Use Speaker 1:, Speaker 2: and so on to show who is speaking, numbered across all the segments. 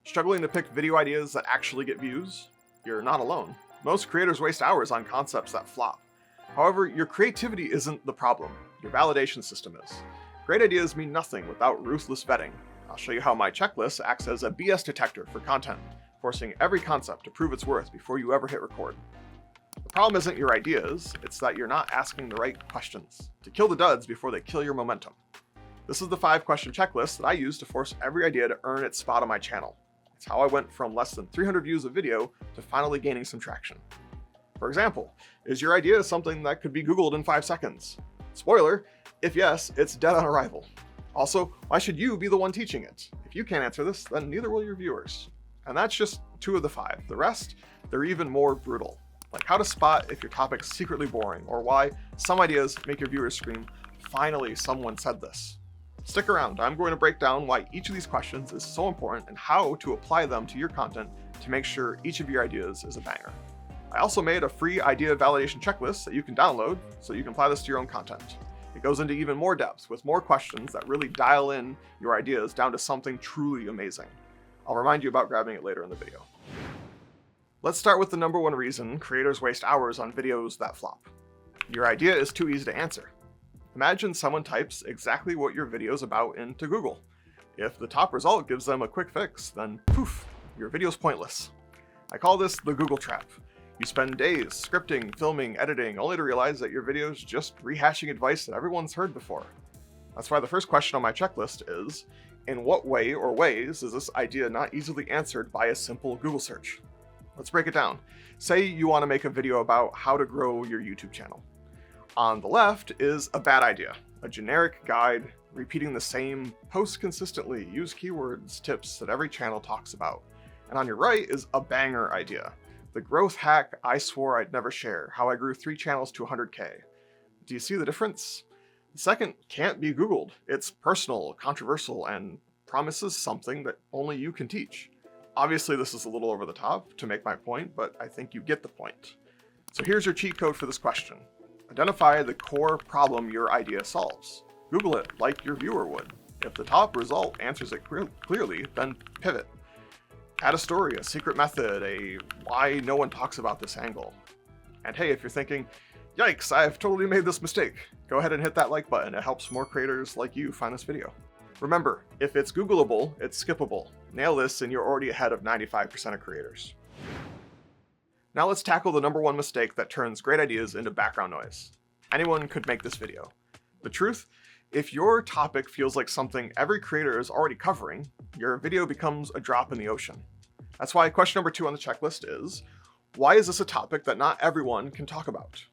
Speaker 1: Struggling to pick video ideas that actually get views? You're not alone. Most creators waste hours on concepts that flop. However, your creativity isn't the problem. Your validation system is. Great ideas mean nothing without ruthless vetting. I'll show you how my checklist acts as a BS detector for content, forcing every concept to prove its worth before you ever hit record. The problem isn't your ideas, it's that you're not asking the right questions to kill the duds before they kill your momentum. This is the 5-question checklist that I use to force every idea to earn its spot on my channel. It's how I went from less than 300 views of video to finally gaining some traction. For example, is your idea something that could be Googled in 5 seconds? Spoiler, if yes, it's dead on arrival. Also, why should you be the one teaching it? If you can't answer this, then neither will your viewers. And that's just 2 of the 5. The rest, they're even more brutal. Like how to spot if your topic's secretly boring, or why some ideas make your viewers scream, "Finally, someone said this." Stick around, I'm going to break down why each of these questions is so important and how to apply them to your content to make sure each of your ideas is a banger. I also made a free idea validation checklist that you can download so you can apply this to your own content. It goes into even more depth with more questions that really dial in your ideas down to something truly amazing. I'll remind you about grabbing it later in the video. Let's start with the number one reason creators waste hours on videos that flop. Your idea is too easy to answer. Imagine someone types exactly what your video is about into Google. If the top result gives them a quick fix, then poof, your video's pointless. I call this the Google trap. You spend days scripting, filming, editing, only to realize that your video's just rehashing advice that everyone's heard before. That's why the first question on my checklist is, in what way or ways is this idea not easily answered by a simple Google search? Let's break it down. Say you want to make a video about how to grow your YouTube channel. On the left is a bad idea, a generic guide, repeating the same post consistently, use keywords, tips that every channel talks about. And on your right is a banger idea, the growth hack I swore I'd never share, how I grew 3 channels to 100K. Do you see the difference? The second can't be Googled. It's personal, controversial, and promises something that only you can teach. Obviously, this is a little over the top to make my point, but I think you get the point. So here's your cheat code for this question. Identify the core problem your idea solves. Google it like your viewer would. If the top result answers it clearly, then pivot. Add a story, a secret method, a why no one talks about this angle. And hey, if you're thinking, yikes, I've totally made this mistake, go ahead and hit that like button. It helps more creators like you find this video. Remember, if it's Googleable, it's skippable. Nail this and you're already ahead of 95% of creators. Now let's tackle the number one mistake that turns great ideas into background noise. Anyone could make this video. The truth, if your topic feels like something every creator is already covering, your video becomes a drop in the ocean. That's why question number 2 on the checklist is, why is this a topic that not everyone can talk about?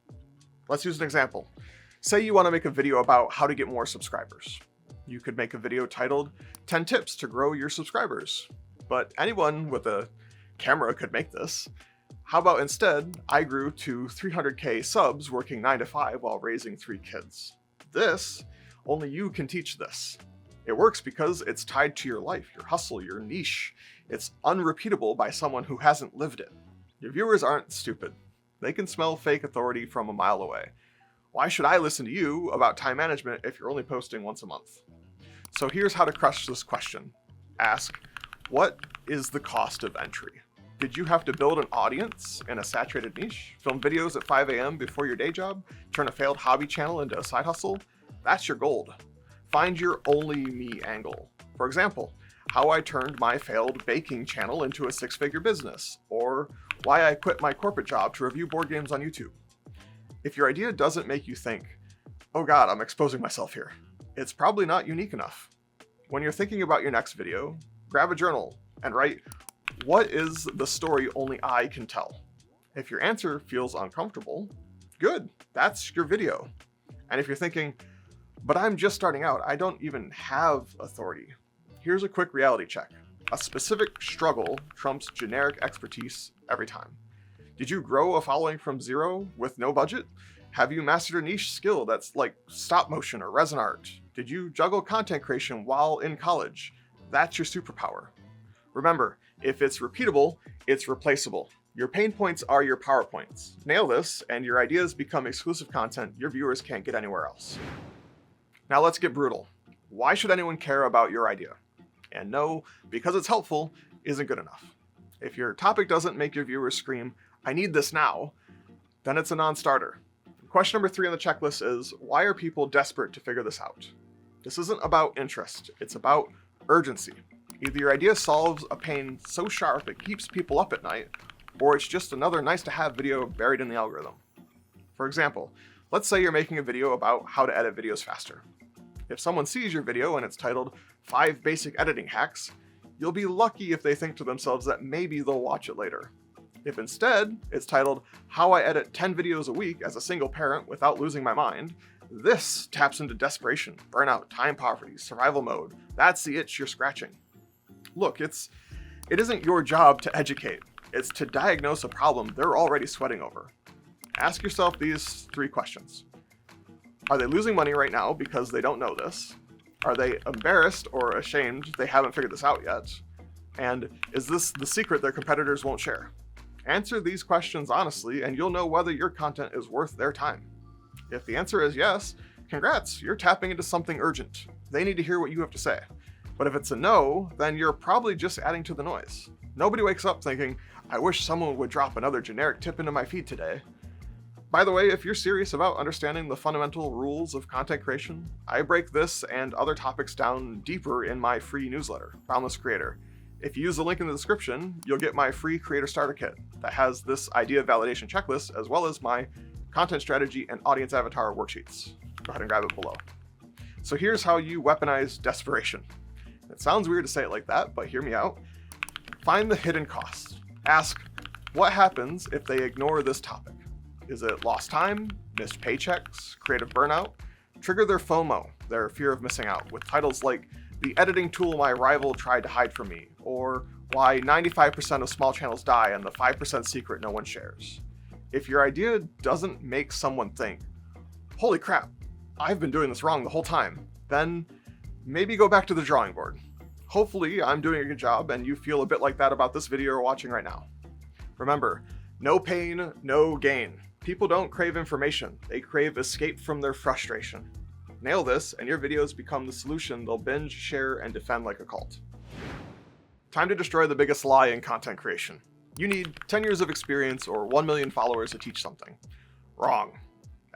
Speaker 1: Let's use an example. Say you want to make a video about how to get more subscribers. You could make a video titled 10 tips to grow your subscribers. But anyone with a camera could make this. How about instead, I grew to 300K subs working 9 to 5 while raising 3 kids. This, only you can teach this. It works because it's tied to your life, your hustle, your niche. It's unrepeatable by someone who hasn't lived it. Your viewers aren't stupid. They can smell fake authority from a mile away. Why should I listen to you about time management if you're only posting once a month? So here's how to crush this question. Ask, what is the cost of entry? Did you have to build an audience in a saturated niche? Film videos at 5 a.m. before your day job? Turn a failed hobby channel into a side hustle? That's your gold. Find your only me angle. For example, how I turned my failed baking channel into a 6-figure business, or why I quit my corporate job to review board games on YouTube. If your idea doesn't make you think, oh God, I'm exposing myself here, it's probably not unique enough. When you're thinking about your next video, grab a journal and write, what is the story only I can tell? If your answer feels uncomfortable, good, that's your video. And if you're thinking, but I'm just starting out, I don't even have authority. Here's a quick reality check. A specific struggle trumps generic expertise every time. Did you grow a following from zero with no budget? Have you mastered a niche skill that's like stop motion or resin art? Did you juggle content creation while in college? That's your superpower. Remember, if it's repeatable, it's replaceable. Your pain points are your PowerPoints. Nail this, and your ideas become exclusive content your viewers can't get anywhere else. Now let's get brutal. Why should anyone care about your idea? And no, because it's helpful, isn't good enough. If your topic doesn't make your viewers scream, "I need this now," then it's a non-starter. Question number 3 on the checklist is, why are people desperate to figure this out? This isn't about interest, it's about urgency. Either your idea solves a pain so sharp it keeps people up at night, or it's just another nice-to-have video buried in the algorithm. For example, let's say you're making a video about how to edit videos faster. If someone sees your video and it's titled 5 Basic Editing Hacks, you'll be lucky if they think to themselves that maybe they'll watch it later. If instead it's titled How I Edit 10 Videos a Week as a Single Parent Without Losing My Mind, this taps into desperation, burnout, time poverty, survival mode. That's the itch you're scratching. Look, it isn't your job to educate. It's to diagnose a problem they're already sweating over. Ask yourself these 3 questions. Are they losing money right now because they don't know this? Are they embarrassed or ashamed they haven't figured this out yet? And is this the secret their competitors won't share? Answer these questions honestly, and you'll know whether your content is worth their time. If the answer is yes, congrats, you're tapping into something urgent. They need to hear what you have to say. But if it's a no, then you're probably just adding to the noise. Nobody wakes up thinking, "I wish someone would drop another generic tip into my feed today." By the way, if you're serious about understanding the fundamental rules of content creation, I break this and other topics down deeper in my free newsletter, Boundless Creator. If you use the link in the description, you'll get my free Creator Starter Kit that has this idea validation checklist, as well as my content strategy and audience avatar worksheets. Go ahead and grab it below. So here's how you weaponize desperation. It sounds weird to say it like that, but hear me out. Find the hidden costs. Ask, what happens if they ignore this topic? Is it lost time, missed paychecks, creative burnout? Trigger their FOMO, their fear of missing out, with titles like "The Editing Tool My Rival Tried to Hide from Me," or "Why 95% of small channels die and the 5% secret no one shares." If your idea doesn't make someone think, "Holy crap, I've been doing this wrong the whole time," then maybe go back to the drawing board. Hopefully I'm doing a good job and you feel a bit like that about this video you're watching right now. Remember, no pain, no gain. People don't crave information, they crave escape from their frustration. Nail this and your videos become the solution they'll binge, share, and defend like a cult. Time to destroy the biggest lie in content creation. You need 10 years of experience or 1 million followers to teach something. Wrong.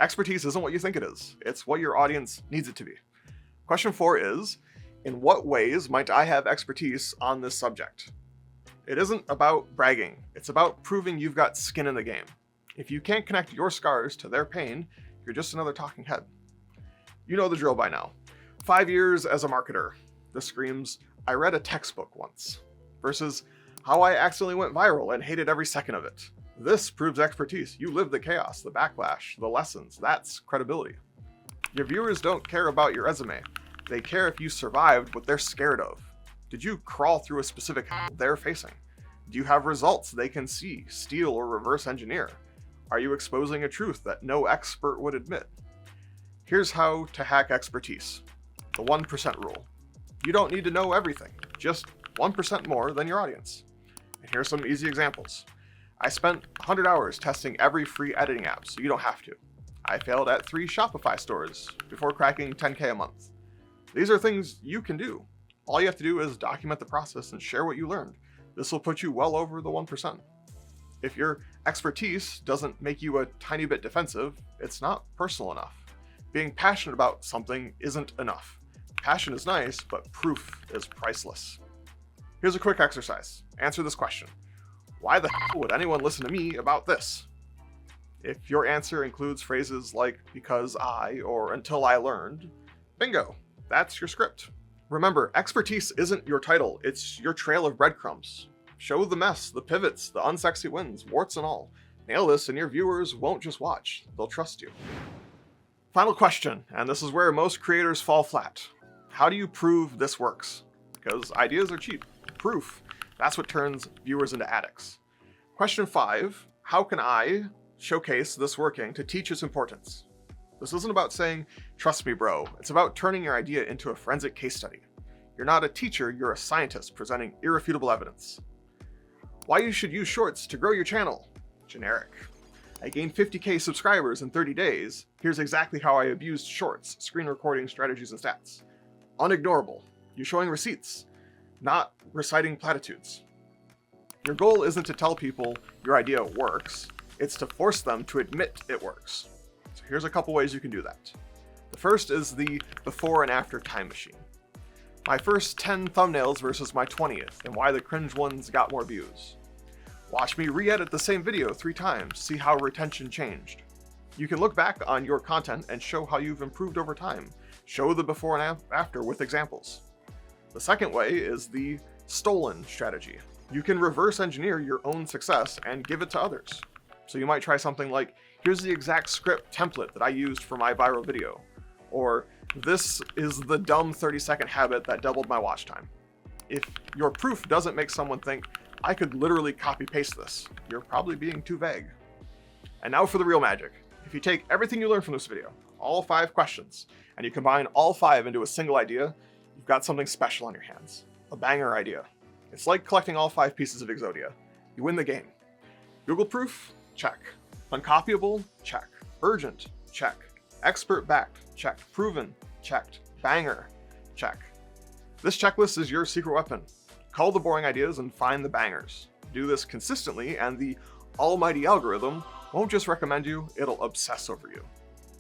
Speaker 1: Expertise isn't what you think it is. It's what your audience needs it to be. Question 4 is, in what ways might I have expertise on this subject? It isn't about bragging. It's about proving you've got skin in the game. If you can't connect your scars to their pain, you're just another talking head. You know the drill by now. 5 years as a marketer. This screams, "I read a textbook once," versus "How I accidentally went viral and hated every second of it." This proves expertise. You lived the chaos, the backlash, the lessons. That's credibility. Your viewers don't care about your resume. They care if you survived what they're scared of. Did you crawl through a specific hell they're facing? Do you have results they can see, steal, or reverse engineer? Are you exposing a truth that no expert would admit? Here's how to hack expertise. The 1% rule. You don't need to know everything, just 1% more than your audience. And here are some easy examples. I spent 100 hours testing every free editing app, so you don't have to. I failed at 3 Shopify stores before cracking 10K a month. These are things you can do. All you have to do is document the process and share what you learned. This will put you well over the 1%. If your expertise doesn't make you a tiny bit defensive, it's not personal enough. Being passionate about something isn't enough. Passion is nice, but proof is priceless. Here's a quick exercise. Answer this question. Why the hell would anyone listen to me about this? If your answer includes phrases like "because I" or "until I learned," bingo, that's your script. Remember, expertise isn't your title, it's your trail of breadcrumbs. Show the mess, the pivots, the unsexy wins, warts and all. Nail this and your viewers won't just watch, they'll trust you. Final question, and this is where most creators fall flat. How do you prove this works? Because ideas are cheap. Proof, that's what turns viewers into addicts. Question 5, how can I showcase this working to teach its importance? This isn't about saying, "Trust me, bro." It's about turning your idea into a forensic case study. You're not a teacher, you're a scientist presenting irrefutable evidence. Why you should use shorts to grow your channel? Generic. I gained 50K subscribers in 30 days. Here's exactly how I abused shorts, screen recording strategies and stats. Unignorable. You're showing receipts, not reciting platitudes. Your goal isn't to tell people your idea works, it's to force them to admit it works. So here's a couple ways you can do that. The first is the before and after time machine. My first 10 thumbnails versus my 20th, and why the cringe ones got more views. Watch me re-edit the same video 3 times, see how retention changed. You can look back on your content and show how you've improved over time. Show the before and after with examples. The second way is the stolen strategy. You can reverse engineer your own success and give it to others. So you might try something like, here's the exact script template that I used for my viral video. Or, this is the dumb 30-second habit that doubled my watch time. If your proof doesn't make someone think, I could literally copy-paste this, you're probably being too vague. And now for the real magic. If you take everything you learned from this video, all 5 questions, and you combine all 5 into a single idea, you've got something special on your hands. A banger idea. It's like collecting all 5 pieces of Exodia. You win the game. Google proof? Check. Uncopyable? Check. Urgent? Check. Expert backed? Check. Proven? Checked. Banger? Check. This checklist is your secret weapon. Cull the boring ideas and find the bangers. Do this consistently and the almighty algorithm won't just recommend you, it'll obsess over you.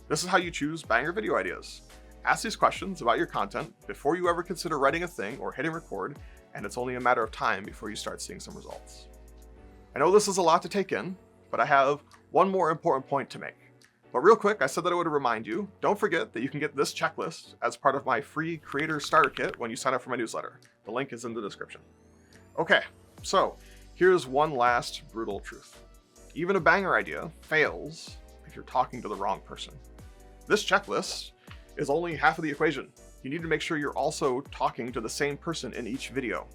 Speaker 1: This is how you choose banger video ideas. Ask these questions about your content before you ever consider writing a thing or hitting record, and it's only a matter of time before you start seeing some results. I know this is a lot to take in, but I have one more important point to make. But real quick, I said that I would remind you, don't forget that you can get this checklist as part of my free Creator Starter Kit when you sign up for my newsletter. The link is in the description. Okay, so here's one last brutal truth. Even a banger idea fails if you're talking to the wrong person. This checklist is only half of the equation. You need to make sure you're also talking to the same person in each video.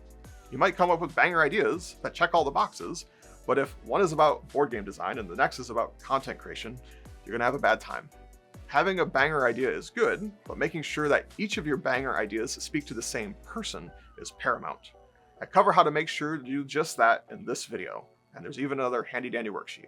Speaker 1: You might come up with banger ideas that check all the boxes, but if one is about board game design and the next is about content creation, you're gonna have a bad time. Having a banger idea is good, but making sure that each of your banger ideas speak to the same person is paramount. I cover how to make sure to do just that in this video, and there's even another handy dandy worksheet.